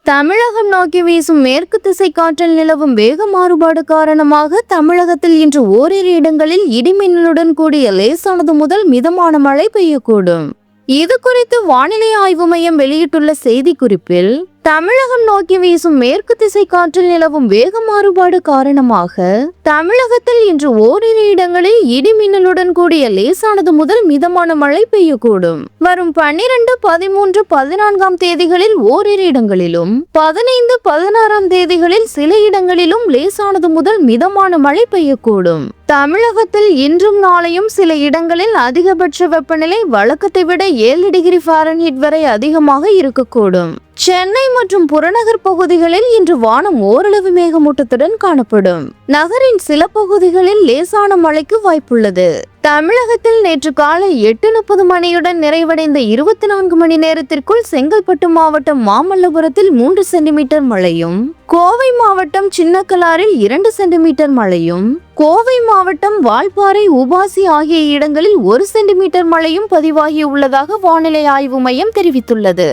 தமிழகம் நோக்கி வீசும் மேற்கு திசை காற்றில் நிலவும் வேக மாறுபாடு காரணமாக தமிழகத்தில் இன்று ஓரிரு இடங்களில் இடிமின்னலுடன் கூடிய லேசானது முதல் மிதமான மழை பெய்யக்கூடும். இது குறித்து வானிலை ஆய்வு மையம் வெளியிட்டுள்ள செய்திக்குறிப்பில், தமிழகம் நோக்கி வீசும் மேற்கு திசை காற்றில் நிலவும் வேக மாறுபாடு காரணமாக தமிழகத்தில் இன்று ஓரிரு இடங்களில் இடி மின்னலுடன் கூடிய லேசானது முதல் மிதமான மழை பெய்யக்கூடும். வரும் 12, 13, 14ஆம் தேதிகளில் ஓரிரு இடங்களிலும் 15, 16ஆம் தேதிகளில் சில இடங்களிலும் லேசானது முதல் மிதமான மழை பெய்யக்கூடும். தமிழகத்தில் இன்றும் நாளையும் சில இடங்களில் அதிகபட்ச வெப்பநிலை வழக்கத்தை விட 7 டிகிரி ஃபாரன்ஹீட் வரை அதிகமாக இருக்கக்கூடும். சென்னை மற்றும் புறநகர் பகுதிகளில் இன்று வானம் ஓரளவு மேகமூட்டத்துடன் காணப்படும். நகரின் சில பகுதிகளில் லேசான மழைக்கு வாய்ப்புள்ளது. தமிழகத்தில் நேற்று காலை 8:30 மணியுடன் நிறைவடைந்த 24 மணி நேரத்திற்குள் செங்கல்பட்டு மாவட்டம் மாமல்லபுரத்தில் 3 சென்டிமீட்டர் மழையும், கோவை மாவட்டம் சின்னக்கலாரில் 2 சென்டிமீட்டர் மழையும், கோவை மாவட்டம் வால்பாறை, உபாசி ஆகிய இடங்களில் 1 சென்டிமீட்டர் மழையும் பதிவாகியுள்ளதாக வானிலை ஆய்வு மையம் தெரிவித்துள்ளது.